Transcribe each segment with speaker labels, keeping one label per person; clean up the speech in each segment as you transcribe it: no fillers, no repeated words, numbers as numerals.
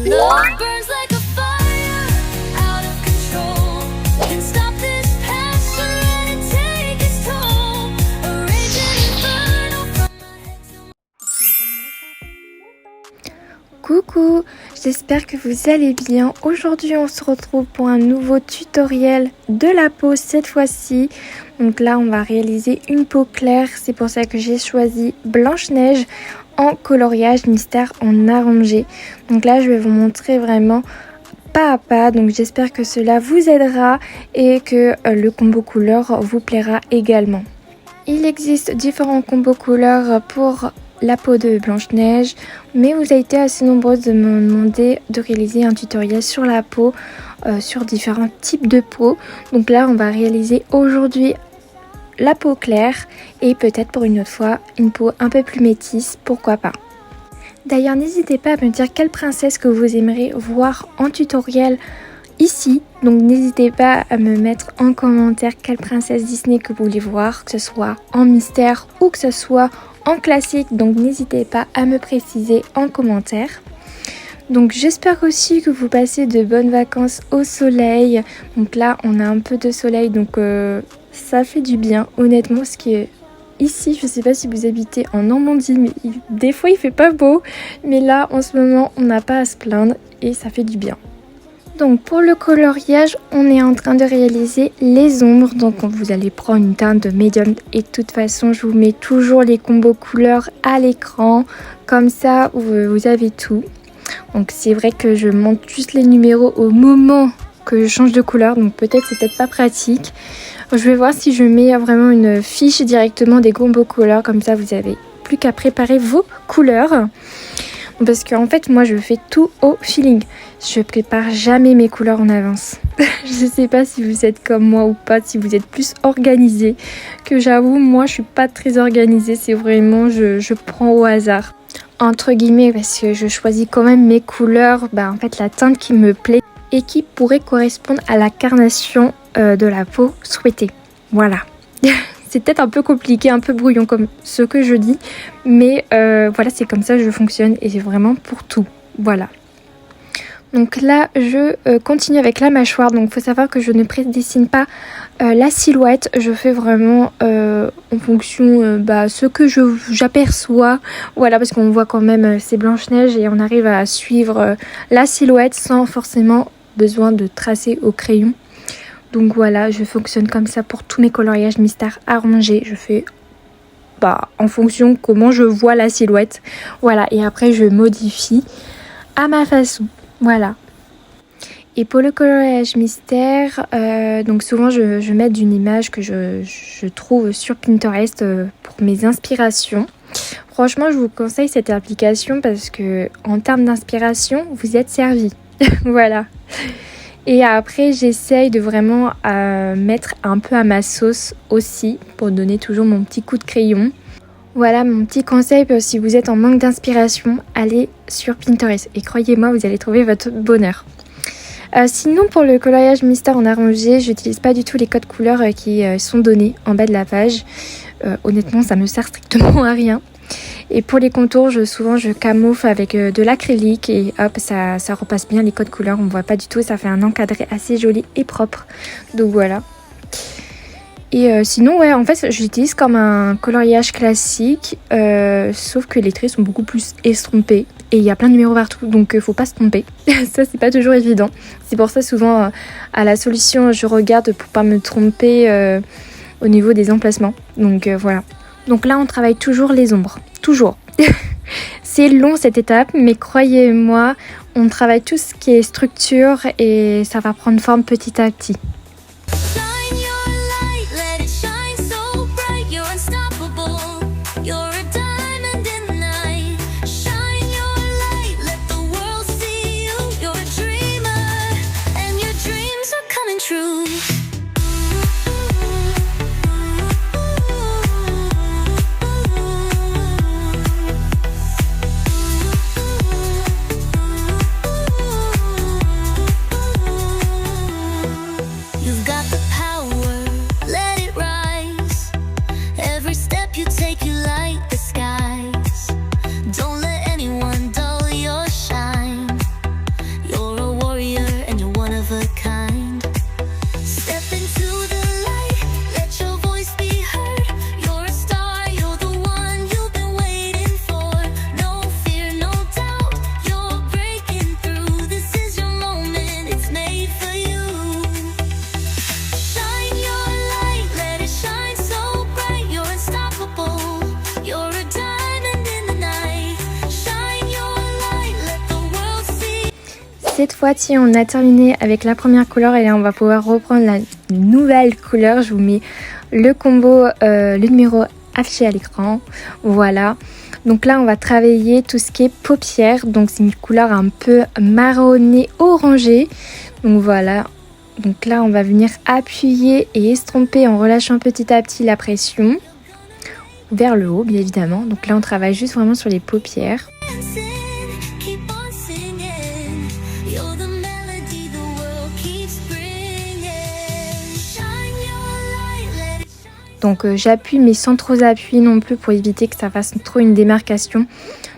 Speaker 1: Love burns like a fire, out of control. Can't stop this passion, let it take its toll. A raging inferno from my head to my...
Speaker 2: Coucou, j'espère que vous allez bien. Aujourd'hui on se retrouve pour un nouveau tutoriel de la peau cette fois-ci. Donc là on va réaliser une peau claire, c'est pour ça que j'ai choisi Blanche-Neige en coloriage mystère en arrangé. Donc là je vais vous montrer vraiment pas à pas, donc j'espère que cela vous aidera et que le combo couleur vous plaira également. Il existe différents combos couleurs pour la peau de Blanche-Neige, mais vous avez été assez nombreuses de me demander de réaliser un tutoriel sur la peau, sur différents types de peau. Donc là on va réaliser aujourd'hui la peau claire et peut-être pour une autre fois une peau un peu plus métisse, pourquoi pas. D'ailleurs n'hésitez pas à me dire quelle princesse que vous aimeriez voir en tutoriel ici, donc n'hésitez pas à me mettre en commentaire quelle princesse Disney que vous voulez voir, que ce soit en mystère ou que ce soit en classique, donc n'hésitez pas à me préciser en commentaire. Donc j'espère aussi que vous passez de bonnes vacances au soleil. Donc là on a un peu de soleil, donc ça fait du bien honnêtement, ce qui est ici, je sais pas si vous habitez en Normandie, mais des fois il fait pas beau, mais là en ce moment on n'a pas à se plaindre et ça fait du bien. Donc pour le coloriage, on est en train de réaliser les ombres. Donc vous allez prendre une teinte médium et de toute façon je vous mets toujours les combos couleurs à l'écran. Comme ça vous avez tout. Donc c'est vrai que je monte juste les numéros au moment que je change de couleur. Donc c'est peut-être pas pratique. Je vais voir si je mets vraiment une fiche directement des combos couleurs. Comme ça vous avez plus qu'à préparer vos couleurs. Parce qu'en fait moi je fais tout au feeling. Je prépare jamais mes couleurs en avance. Je sais pas si vous êtes comme moi ou pas, si vous êtes plus organisé. Que j'avoue moi je suis pas très organisée. C'est vraiment je prends au hasard. Entre guillemets parce que je choisis quand même mes couleurs. En fait la teinte qui me plaît et qui pourrait correspondre à la carnation de la peau souhaitée. Voilà. C'est peut-être un peu compliqué, un peu brouillon comme ce que je dis, mais voilà, c'est comme ça que je fonctionne et c'est vraiment pour tout. Voilà. Donc là, je continue avec la mâchoire. Donc il faut savoir que je ne prédessine pas la silhouette. Je fais vraiment en fonction ce que j'aperçois. Voilà, parce qu'on voit quand même c'est Blanche-Neige et on arrive à suivre la silhouette sans forcément besoin de tracer au crayon. Donc voilà, je fonctionne comme ça pour tous mes coloriages mystères arrangés. Je fais en fonction comment je vois la silhouette. Voilà, et après je modifie à ma façon. Voilà. Et pour le coloriage mystère, donc souvent je mets une image que je trouve sur Pinterest pour mes inspirations. Franchement, je vous conseille cette application parce que en termes d'inspiration, vous êtes servi. Voilà. Et après, j'essaye de vraiment mettre un peu à ma sauce aussi pour donner toujours mon petit coup de crayon. Voilà mon petit conseil, si vous êtes en manque d'inspiration, allez sur Pinterest et croyez-moi, vous allez trouver votre bonheur. Sinon, pour le coloriage mystère en arrangé, j'utilise pas du tout les codes couleurs qui sont donnés en bas de la page. Honnêtement, ça me sert strictement à rien. Et pour les contours, souvent je camoufle avec de l'acrylique et hop, ça repasse bien les codes couleurs, on voit pas du tout, ça fait un encadré assez joli et propre. Donc voilà. Et sinon, ouais, en fait, j'utilise comme un coloriage classique, sauf que les traits sont beaucoup plus estompés et il y a plein de numéros partout, donc faut pas se tromper. Ça, c'est pas toujours évident. C'est pour ça, souvent, à la solution, je regarde pour pas me tromper au niveau des emplacements. Donc voilà. Donc là, on travaille toujours les ombres. Toujours. C'est long cette étape, mais croyez-moi, on travaille tout ce qui est structure et ça va prendre forme petit à petit.
Speaker 1: Shine your light, let it shine so bright. You're unstoppable. You're a diamond in the night. Shine your light, let the world see you. You're a dreamer, and your dreams are coming true.
Speaker 2: cette fois-ci, on a terminé avec la première couleur et là, on va pouvoir reprendre la nouvelle couleur. Je vous mets le combo, le numéro affiché à l'écran. Voilà. Donc là, on va travailler tout ce qui est paupières. Donc c'est une couleur un peu marronné orangé. Donc voilà. Donc là, on va venir appuyer et estomper en relâchant petit à petit la pression vers le haut, bien évidemment. Donc là, on travaille juste vraiment sur les paupières.
Speaker 1: Keep on singing. You're the melody the world keeps bringing. Shine your light, let it shine.
Speaker 2: Donc j'appuie mais sans trop appuyer non plus pour éviter que ça fasse trop une démarcation.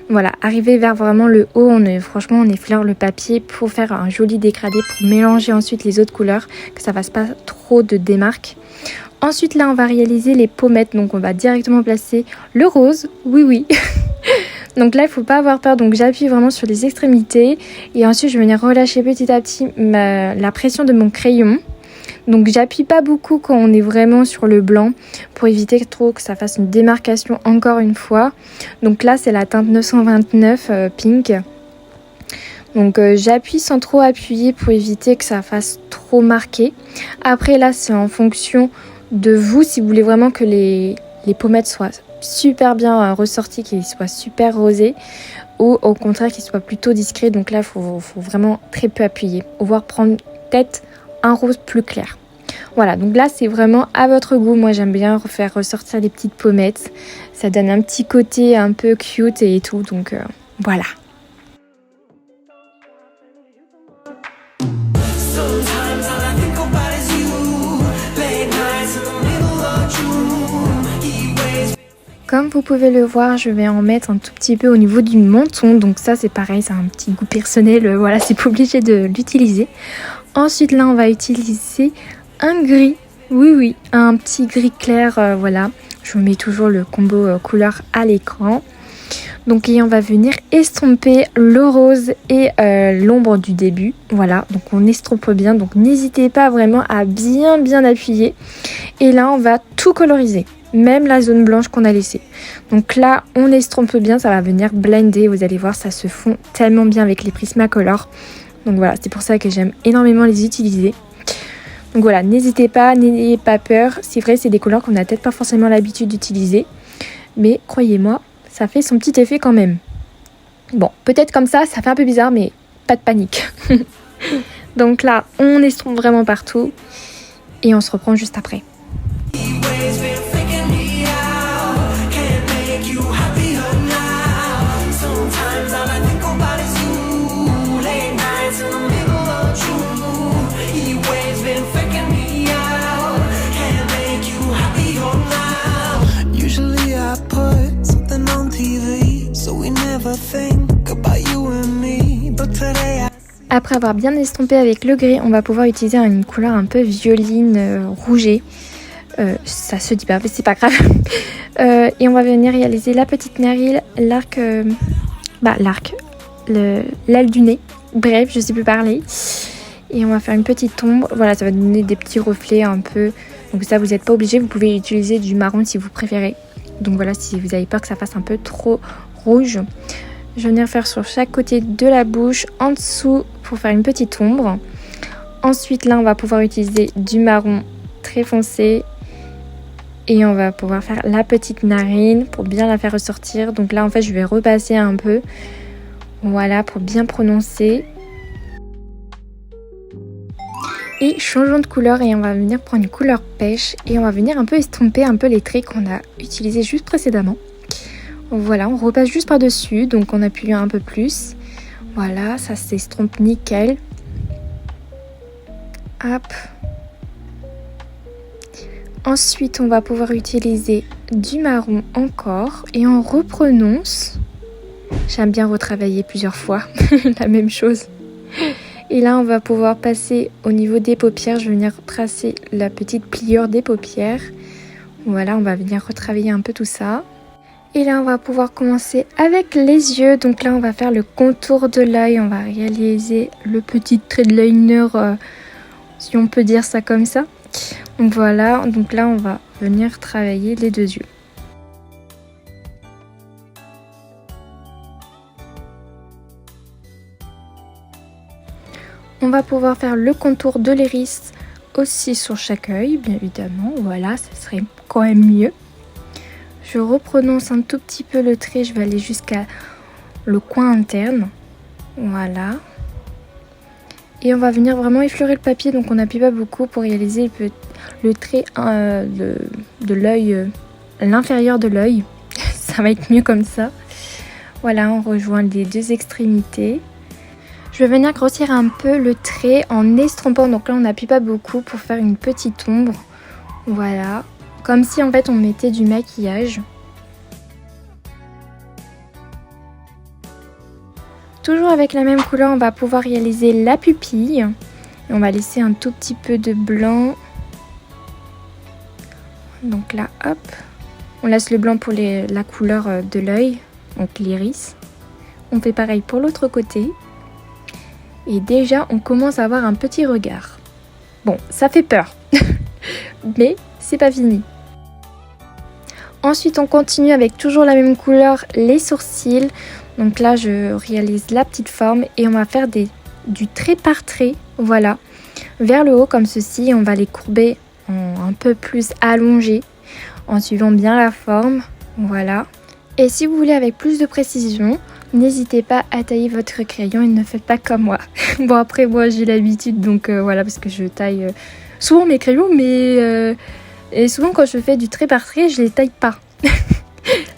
Speaker 2: Voilà, arriver vers vraiment le haut, franchement on effleure le papier pour faire un joli dégradé, pour mélanger ensuite les autres couleurs, que ça fasse pas trop de démarque. Ensuite là on va réaliser les pommettes, donc on va directement placer le rose, oui. Donc là il faut pas avoir peur, donc j'appuie vraiment sur les extrémités et ensuite je vais venir relâcher petit à petit la pression de mon crayon. Donc j'appuie pas beaucoup quand on est vraiment sur le blanc pour éviter trop que ça fasse une démarcation encore une fois. Donc là c'est la teinte 929 pink. Donc j'appuie sans trop appuyer pour éviter que ça fasse trop marqué. Après là c'est en fonction de vous, si vous voulez vraiment que les pommettes soient super bien ressorties, qu'ils soient super rosés, ou au contraire qu'ils soient plutôt discrets. Donc là il faut vraiment très peu appuyer, ou voir prendre peut-être un rose plus clair. Voilà, donc là c'est vraiment à votre goût. Moi j'aime bien faire ressortir les petites pommettes, ça donne un petit côté un peu cute et tout, donc voilà. Comme vous pouvez le voir, je vais en mettre un tout petit peu au niveau du menton. Donc ça c'est pareil, c'est un petit goût personnel, voilà, c'est pas obligé de l'utiliser. Ensuite là on va utiliser un gris, oui, un petit gris clair, voilà. Je vous mets toujours le combo couleur à l'écran. Donc et on va venir estomper le rose et l'ombre du début. Voilà, donc on estompe bien, donc n'hésitez pas vraiment à bien appuyer. Et là on va tout coloriser, même la zone blanche qu'on a laissée. Donc là on estompe bien, ça va venir blender, vous allez voir ça se fond tellement bien avec les Prismacolor. Donc voilà, c'est pour ça que j'aime énormément les utiliser. Donc voilà, n'hésitez pas, n'ayez pas peur. C'est vrai, c'est des couleurs qu'on n'a peut-être pas forcément l'habitude d'utiliser. Mais croyez-moi, ça fait son petit effet quand même. Bon, peut-être comme ça fait un peu bizarre, mais pas de panique. Donc là, on estompe vraiment partout. Et on se reprend juste après. Après avoir bien estompé avec le gris, on va pouvoir utiliser une couleur un peu violine, rougée. Ça se dit pas, mais c'est pas grave. Et on va venir réaliser la petite narine, l'aile du nez. Bref, je sais plus parler. Et on va faire une petite ombre. Voilà, ça va donner des petits reflets un peu. Donc ça, vous n'êtes pas obligé. Vous pouvez utiliser du marron si vous préférez. Donc voilà, si vous avez peur que ça fasse un peu trop rouge. Je vais venir faire sur chaque côté de la bouche, en dessous, pour faire une petite ombre. Ensuite, là, on va pouvoir utiliser du marron très foncé. Et on va pouvoir faire la petite narine pour bien la faire ressortir. Donc là, en fait, je vais repasser un peu. Voilà, pour bien prononcer. Et changeons de couleur et on va venir prendre une couleur pêche. Et on va venir un peu estomper un peu les traits qu'on a utilisés juste précédemment. Voilà, on repasse juste par-dessus, donc on appuie un peu plus. Voilà, ça s'estompe nickel. Hop. Ensuite, on va pouvoir utiliser du marron encore et on reprononce. J'aime bien retravailler plusieurs fois la même chose. Et là, on va pouvoir passer au niveau des paupières. Je vais venir tracer la petite pliure des paupières. Voilà, on va venir retravailler un peu tout ça. Et là, on va pouvoir commencer avec les yeux. Donc là, on va faire le contour de l'œil. On va réaliser le petit trait de liner, si on peut dire ça comme ça. Donc voilà, donc là, on va venir travailler les deux yeux. On va pouvoir faire le contour de l'iris aussi sur chaque œil, bien évidemment. Voilà, ça serait quand même mieux. Je reprononce un tout petit peu le trait, je vais aller jusqu'à le coin interne. Voilà. Et on va venir vraiment effleurer le papier, donc on n'appuie pas beaucoup pour réaliser le trait de l'œil, l'inférieur de l'œil. Ça va être mieux comme ça. Voilà, on rejoint les deux extrémités. Je vais venir grossir un peu le trait en estompant, donc là on n'appuie pas beaucoup pour faire une petite ombre. Voilà, comme si en fait on mettait du maquillage. Toujours avec la même couleur, on va pouvoir réaliser la pupille. Et on va laisser un tout petit peu de blanc. Donc là, hop. On laisse le blanc pour la couleur de l'œil, donc l'iris. On fait pareil pour l'autre côté. Et déjà, on commence à avoir un petit regard. Bon, ça fait peur. Mais c'est pas fini. Ensuite, on continue avec toujours la même couleur, les sourcils. Donc là, je réalise la petite forme et on va faire du trait par trait, voilà, vers le haut comme ceci. On va les courber un peu plus allongés en suivant bien la forme, voilà. Et si vous voulez avec plus de précision, n'hésitez pas à tailler votre crayon et ne faites pas comme moi. Bon, après, moi, j'ai l'habitude, donc voilà, parce que je taille souvent mes crayons, mais et souvent quand je fais du trait par trait, je les taille pas.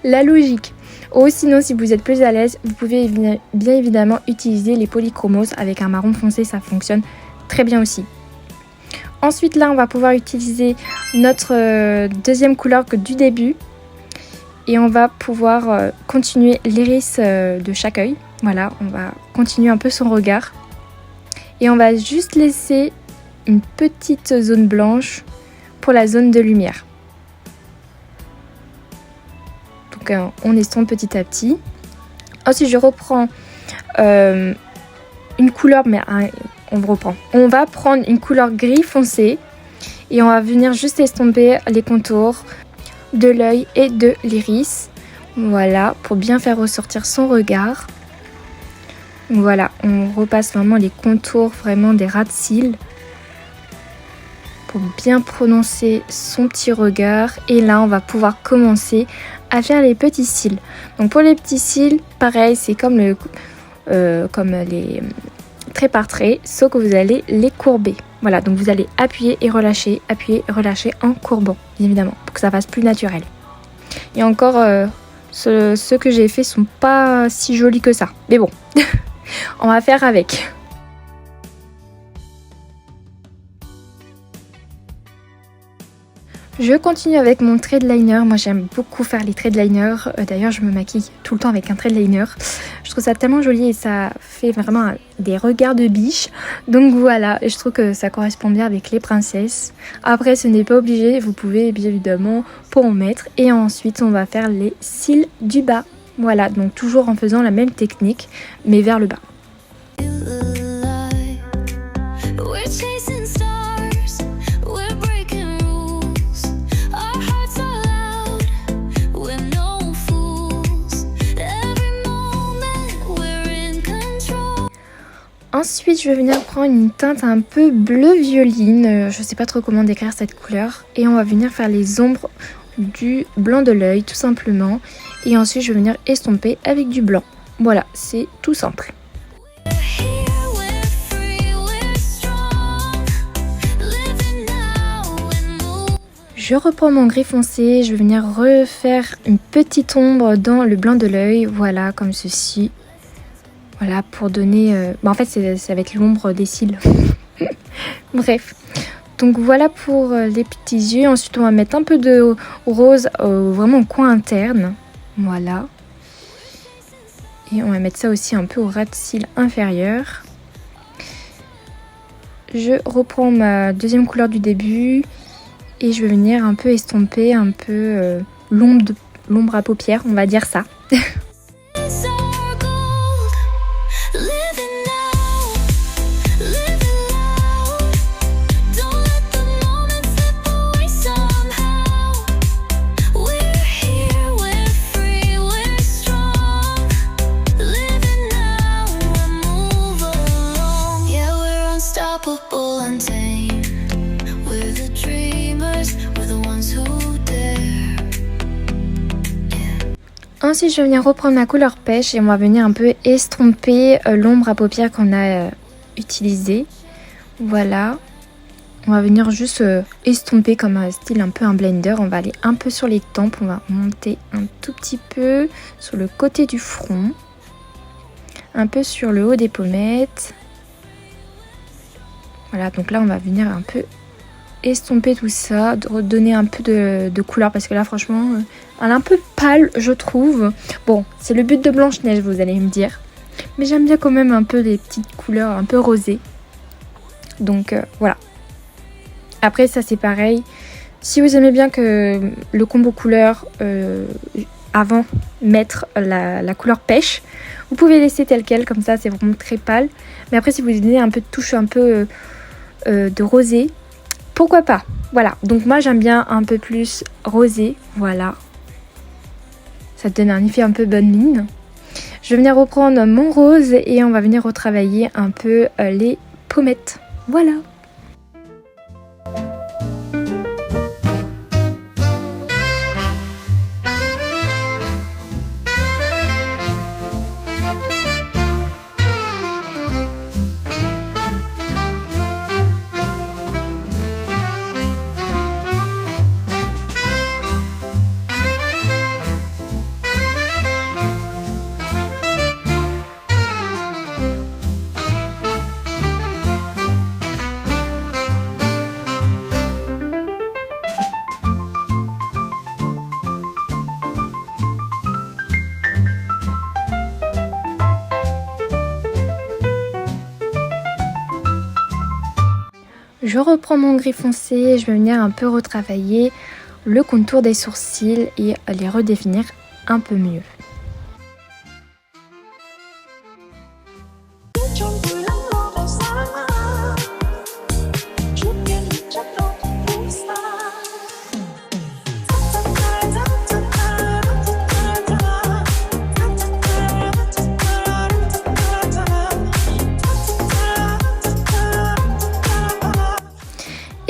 Speaker 2: La logique. Ou sinon, si vous êtes plus à l'aise, vous pouvez bien évidemment utiliser les polychromos avec un marron foncé, ça fonctionne très bien aussi. Ensuite, là, on va pouvoir utiliser notre deuxième couleur que du début. Et on va pouvoir continuer l'iris de chaque œil. Voilà, on va continuer un peu son regard. Et on va juste laisser une petite zone blanche pour la zone de lumière. Donc on estompe petit à petit. Ensuite je reprends une couleur, mais on va prendre une couleur gris foncé et on va venir juste estomper les contours de l'œil et de l'iris. Voilà, pour bien faire ressortir son regard. Voilà, on repasse vraiment les contours vraiment des ras de cils pour bien prononcer son petit regard. Et là, on va pouvoir commencer à faire les petits cils. Donc pour les petits cils, pareil, c'est comme les traits par trait, sauf que vous allez les courber. Voilà, donc vous allez appuyer et relâcher en courbant, bien évidemment, pour que ça fasse plus naturel. Et encore, ceux que j'ai fait sont pas si jolis que ça. Mais bon, on va faire avec. Je continue avec mon trait de liner. Moi j'aime beaucoup faire les traits de liner. D'ailleurs je me maquille tout le temps avec un trait de liner. Je trouve ça tellement joli et ça fait vraiment des regards de biche. Donc voilà, et je trouve que ça correspond bien avec les princesses. Après ce n'est pas obligé, vous pouvez bien évidemment pour en mettre. Et ensuite on va faire les cils du bas. Voilà, donc toujours en faisant la même technique mais vers le bas. Ensuite, je vais venir prendre une teinte un peu bleu violine. Je sais pas trop comment décrire cette couleur. Et on va venir faire les ombres du blanc de l'œil, tout simplement. Et ensuite, je vais venir estomper avec du blanc. Voilà, c'est tout simple. Je reprends mon gris foncé. Je vais venir refaire une petite ombre dans le blanc de l'œil. Voilà, comme ceci. Voilà, pour donner... en fait, ça va être l'ombre des cils. Bref. Donc voilà pour les petits yeux. Ensuite, on va mettre un peu de rose vraiment au coin interne. Voilà. Et on va mettre ça aussi un peu au ras de cils inférieur. Je reprends ma deuxième couleur du début. Et je vais venir un peu estomper un peu l'ombre à paupières, on va dire ça.
Speaker 1: unstoppable, untamed. We're the dreamers, we're the ones who dare.
Speaker 2: Ensuite, je vais venir reprendre ma couleur pêche et on va venir un peu estomper l'ombre à paupières qu'on a utilisée. Voilà. On va venir juste estomper comme un style un peu un blender. On va aller un peu sur les tempes. On va monter un tout petit peu sur le côté du front. Un peu sur le haut des pommettes. Voilà, donc là on va venir un peu estomper tout ça, redonner un peu de couleur parce que là franchement elle est un peu pâle je trouve. Bon, c'est le but de Blanche-Neige vous allez me dire. Mais j'aime bien quand même un peu les petites couleurs un peu rosées. Donc voilà. Après ça c'est pareil. Si vous aimez bien que le combo couleur avant mettre la couleur pêche, vous pouvez laisser tel quel, comme ça c'est vraiment très pâle. Mais après si vous donnez un peu de touche un peu de rosé, pourquoi pas. Voilà, donc moi j'aime bien un peu plus rosé, voilà. Ça donne un effet un peu bonne mine. Je vais venir reprendre mon rose et on va venir retravailler un peu les pommettes. Voilà. Je reprends mon gris foncé et je vais venir un peu retravailler le contour des sourcils et les redéfinir un peu mieux.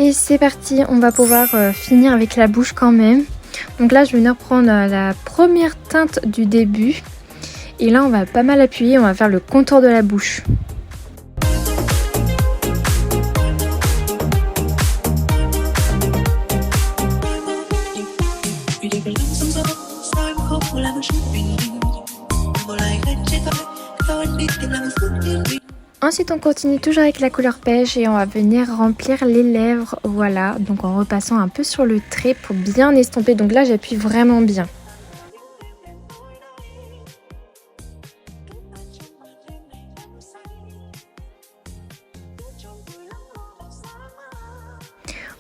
Speaker 2: Et c'est parti, on va pouvoir finir avec la bouche quand même. Donc là je vais venir prendre la première teinte du début. Et là on va pas mal appuyer, on va faire le contour de la bouche. Ensuite on continue toujours avec la couleur pêche et on va venir remplir les lèvres, voilà, donc en repassant un peu sur le trait pour bien estomper, donc là j'appuie vraiment bien.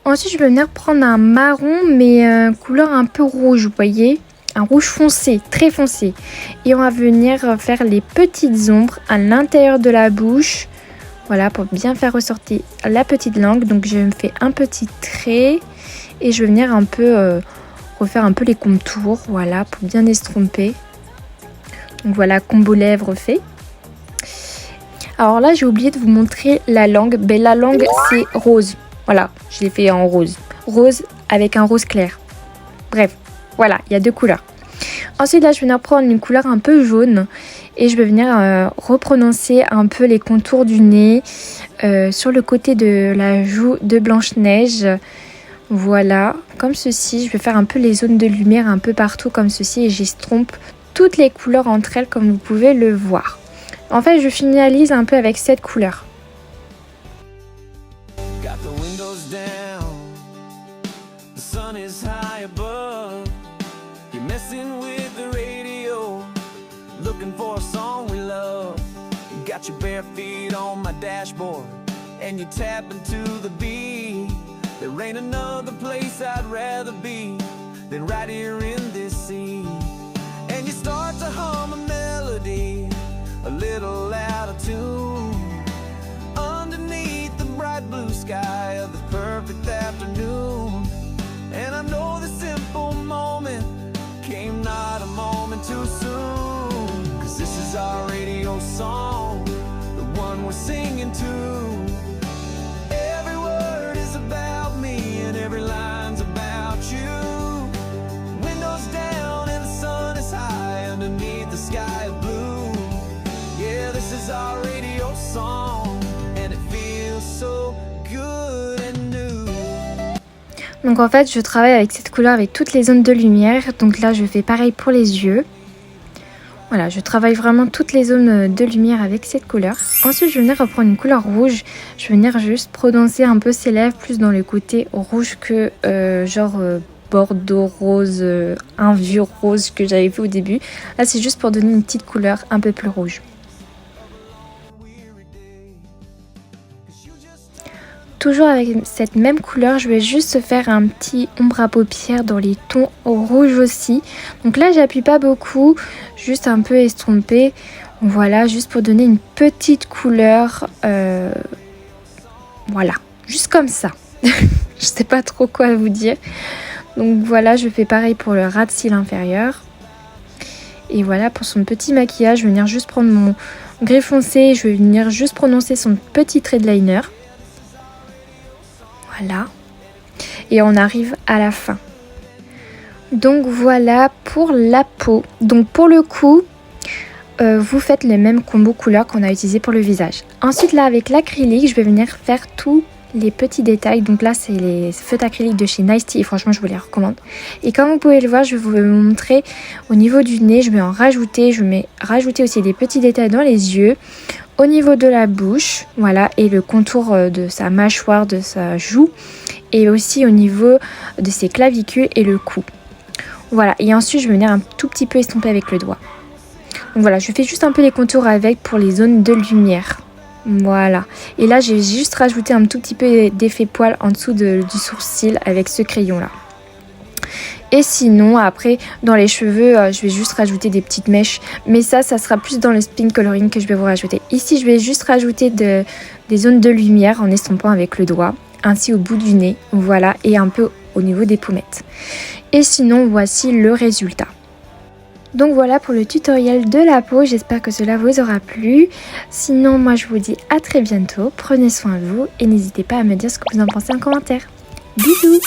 Speaker 2: Ensuite je vais venir prendre un marron mais couleur un peu rouge, vous voyez, un rouge foncé, très foncé. Et on va venir faire les petites ombres à l'intérieur de la bouche. Voilà, pour bien faire ressortir la petite langue. Donc je me fais un petit trait et je vais venir un peu refaire un peu les contours. Voilà, pour bien estomper. Donc voilà, combo lèvres fait. Alors là, j'ai oublié de vous montrer la langue. Ben, la langue, c'est rose. Voilà, je l'ai fait en rose. Rose avec un rose clair. Bref, voilà, il y a deux couleurs. Ensuite, là, je vais venir prendre une couleur un peu jaune et je vais venir reprononcer un peu les contours du nez sur le côté de la joue de Blanche-Neige. Voilà, comme ceci. Je vais faire un peu les zones de lumière un peu partout comme ceci et j'estompe toutes les couleurs entre elles comme vous pouvez le voir. En fait, je finalise un peu avec cette couleur.
Speaker 3: Looking for a song we love. You got your bare feet on my dashboard and you tap into the beat. There ain't another place I'd rather be than right here in this seat. And you start to hum a melody a little out of tune underneath the bright blue sky of the perfect afternoon. And I know the simple moment came not a moment too soon. This is our radio song, the one we're singing to.
Speaker 2: Donc en fait je travaille avec cette couleur avec toutes les zones de lumière. Donc là je fais pareil pour les yeux. Voilà, je travaille vraiment toutes les zones de lumière avec cette couleur. Ensuite, je vais venir reprendre une couleur rouge. Je vais venir juste prononcer un peu ses lèvres, plus dans le côté rouge que bordeaux rose, un vieux rose que j'avais fait au début. Là, c'est juste pour donner une petite couleur un peu plus rouge. Toujours avec cette même couleur, je vais juste faire un petit ombre à paupières dans les tons rouges aussi. Donc là, j'appuie pas beaucoup, juste un peu estompé. Voilà, juste pour donner une petite couleur. Voilà, juste comme ça. Je sais pas trop quoi vous dire. Donc voilà, je fais pareil pour le ras de cils inférieur. Et voilà, pour son petit maquillage, je vais venir juste prendre mon gris foncé. Je vais venir juste prononcer son petit trait de liner. Voilà, et on arrive à la fin. Donc voilà pour la peau. Donc pour le cou, vous faites le même combo couleur qu'on a utilisé pour le visage. Ensuite là avec l'acrylique, je vais venir faire tous les petits détails. Donc là c'est les feutres acryliques de chez Nice Tea et franchement je vous les recommande. Et comme vous pouvez le voir, je vais vous montrer au niveau du nez, je vais en rajouter. Je vais rajouter aussi des petits détails dans les yeux. Au niveau de la bouche, voilà, et le contour de sa mâchoire, de sa joue, et aussi au niveau de ses clavicules et le cou. Voilà, et ensuite je vais venir un tout petit peu estomper avec le doigt. Donc voilà, je fais juste un peu les contours avec pour les zones de lumière. Voilà, et là j'ai juste rajouté un tout petit peu d'effet poil en dessous du sourcil avec ce crayon là. Et sinon après dans les cheveux je vais juste rajouter des petites mèches. Mais ça sera plus dans le spin coloring que je vais vous rajouter. Ici je vais juste rajouter des zones de lumière en estompant avec le doigt. Ainsi au bout du nez. Voilà, et un peu au niveau des pommettes. Et sinon voici le résultat. Donc voilà pour le tutoriel de la peau. J'espère que cela vous aura plu. Sinon moi je vous dis à très bientôt. Prenez soin de vous et n'hésitez pas à me dire ce que vous en pensez en commentaire. Bisous!